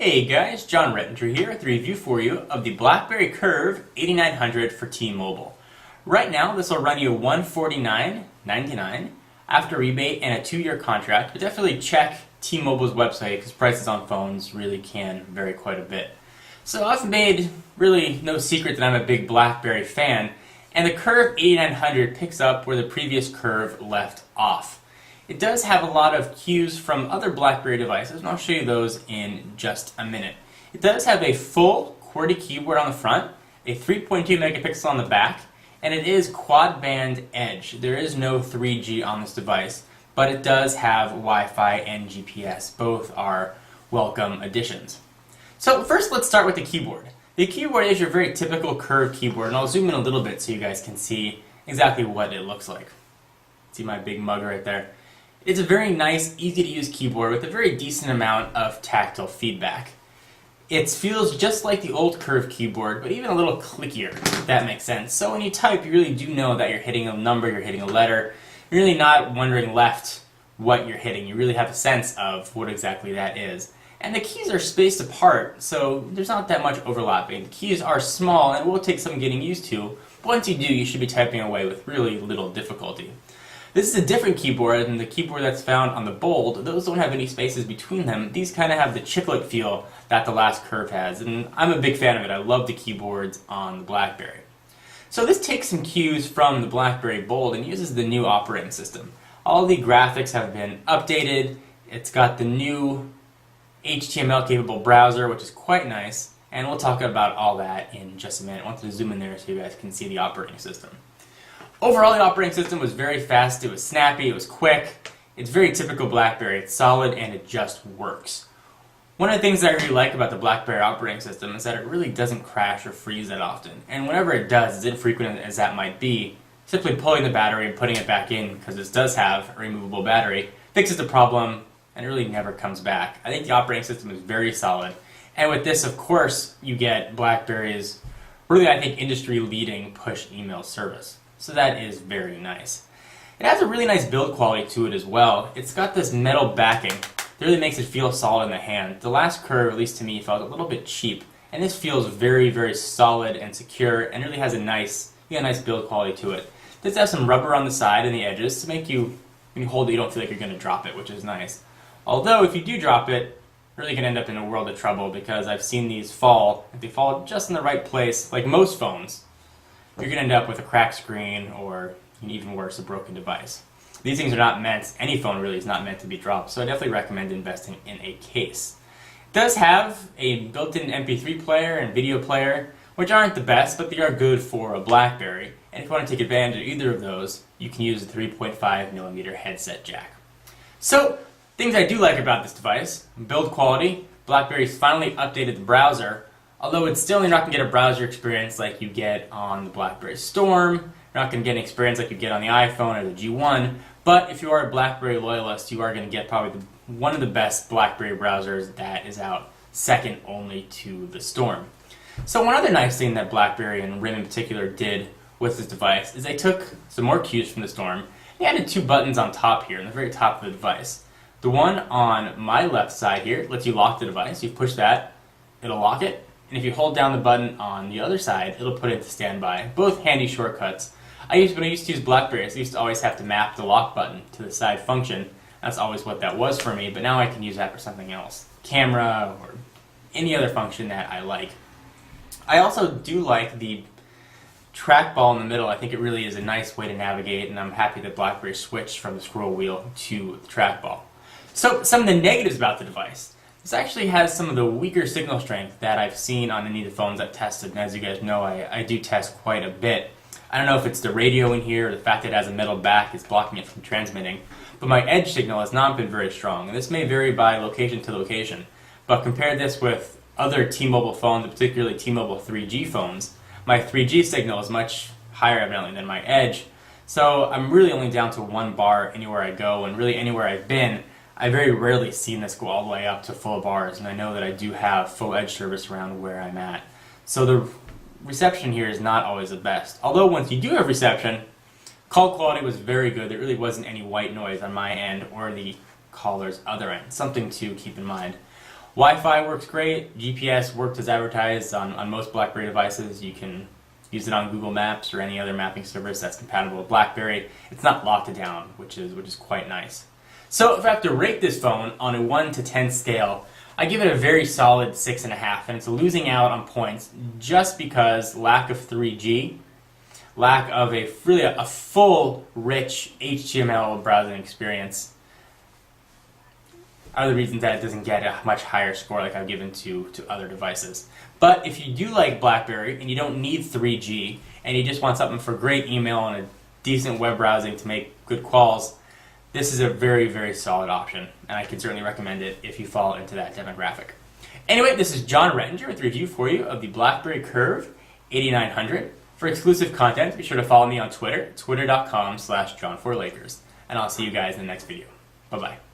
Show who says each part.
Speaker 1: Hey guys, John Rettinger here with a review for you of the Blackberry Curve 8900 for T-Mobile. Right now, this will run you $149.99 after rebate and a 2-year contract, but definitely check T-Mobile's website because prices on phones really can vary quite a bit. So I've made really no secret that I'm a big Blackberry fan, and the Curve 8900 picks up where the previous Curve left off. It does have a lot of cues from other Blackberry devices, and I'll show you those in just a minute. It does have a full QWERTY keyboard on the front, a 3.2 megapixel on the back, and it is quad-band edge. There is no 3G on this device, but it does have Wi-Fi and GPS. Both are welcome additions. So first let's start with the keyboard. The keyboard is your very typical Curve keyboard, and I'll zoom in a little bit so you guys can see exactly what it looks like. See my big mug right there? It's a very nice, easy to use keyboard with a very decent amount of tactile feedback. It feels just like the old Curve keyboard, but even a little clickier, if that makes sense. So when you type, you really do know that you're hitting a number, you're hitting a letter. You're really not wondering left what you're hitting. You really have a sense of what exactly that is. And the keys are spaced apart, so there's not that much overlapping. The keys are small and it will take some getting used to, but once you do, you should be typing away with really little difficulty. This is a different keyboard than the keyboard that's found on the Bold. Those don't have any spaces between them. These kind of have the chiclet feel that the last Curve has, and I'm a big fan of it. I love the keyboards on the Blackberry. So this takes some cues from the Blackberry Bold and uses the new operating system. All the graphics have been updated. It's got the new HTML-capable browser, which is quite nice, and we'll talk about all that in just a minute. I wanted to zoom in there so you guys can see the operating system. Overall, the operating system was very fast, it was snappy, it was quick. It's very typical Blackberry. It's solid and it just works. One of the things that I really like about the Blackberry operating system is that it really doesn't crash or freeze that often. And whenever it does, as infrequent as that might be, simply pulling the battery and putting it back in, because this does have a removable battery, fixes the problem and it really never comes back. I think the operating system is very solid. And with this, of course, you get Blackberry's really, I think, industry-leading push email service. So that is very nice. It has a really nice build quality to it as well. It's got this metal backing that really makes it feel solid in the hand. The last Curve, at least to me, felt a little bit cheap, and this feels very, very solid and secure, and really has a nice build quality to it. It does have some rubber on the side and the edges to make you, when you hold it, you don't feel like you're going to drop it, which is nice. Although, if you do drop it, you're really going to end up in a world of trouble, because I've seen these fall. If they fall just in the right place, like most phones, you're going to end up with a cracked screen or, even worse, a broken device. These things are not meant, any phone really is not meant to be dropped, so I definitely recommend investing in a case. It does have a built-in MP3 player and video player, which aren't the best, but they are good for a Blackberry. And if you want to take advantage of either of those, you can use the 3.5mm headset jack. So, things I do like about this device: build quality. Blackberry's finally updated the browser. Although it's still, you're not going to get a browser experience like you get on the Blackberry Storm. You're not going to get an experience like you get on the iPhone or the G1. But if you are a Blackberry loyalist, you are going to get probably one of the best Blackberry browsers that is out, second only to the Storm. So one other nice thing that Blackberry and RIM in particular did with this device is they took some more cues from the Storm. They added 2 buttons on top here, on the very top of the device. The one on my left side here lets you lock the device. You push that, it'll lock it. And if you hold down the button on the other side, it'll put it into standby. Both handy shortcuts. When I used to use Blackberries, I used to always have to map the lock button to the side function. That's always what that was for me, but now I can use that for something else. Camera, or any other function that I like. I also do like the trackball in the middle. I think it really is a nice way to navigate, and I'm happy that Blackberry switched from the scroll wheel to the trackball. So, some of the negatives about the device. This actually has some of the weaker signal strength that I've seen on any of the phones I've tested, and as you guys know, I do test quite a bit. I don't know if it's the radio in here or the fact that it has a metal back is blocking it from transmitting, but my edge signal has not been very strong, and this may vary by location to location. But compare this with other T-Mobile phones, particularly T-Mobile 3G phones, my 3G signal is much higher evidently than my edge, so I'm really only down to 1 bar anywhere I go, and really anywhere I've been, I very rarely seen this go all the way up to full bars, and I know that I do have full edge service around where I'm at. So the reception here is not always the best. Although once you do have reception, call quality was very good. There really wasn't any white noise on my end or the caller's other end. Something to keep in mind. Wi-Fi works great. GPS worked as advertised on most BlackBerry devices. You can use it on Google Maps or any other mapping service that's compatible with BlackBerry. It's not locked down, which is quite nice. So if I have to rate this phone on a 1 to 10 scale, I give it a very solid 6.5, and it's losing out on points just because lack of 3G, lack of a full, rich HTML browsing experience are the reasons that it doesn't get a much higher score like I've given to other devices. But if you do like BlackBerry and you don't need 3G and you just want something for great email and a decent web browsing to make good calls, this is a very, very solid option, and I can certainly recommend it if you fall into that demographic. Anyway, this is John Rettinger with a review for you of the BlackBerry Curve 8900. For exclusive content, be sure to follow me on Twitter, twitter.com/John4Lakers. And I'll see you guys in the next video. Bye-bye.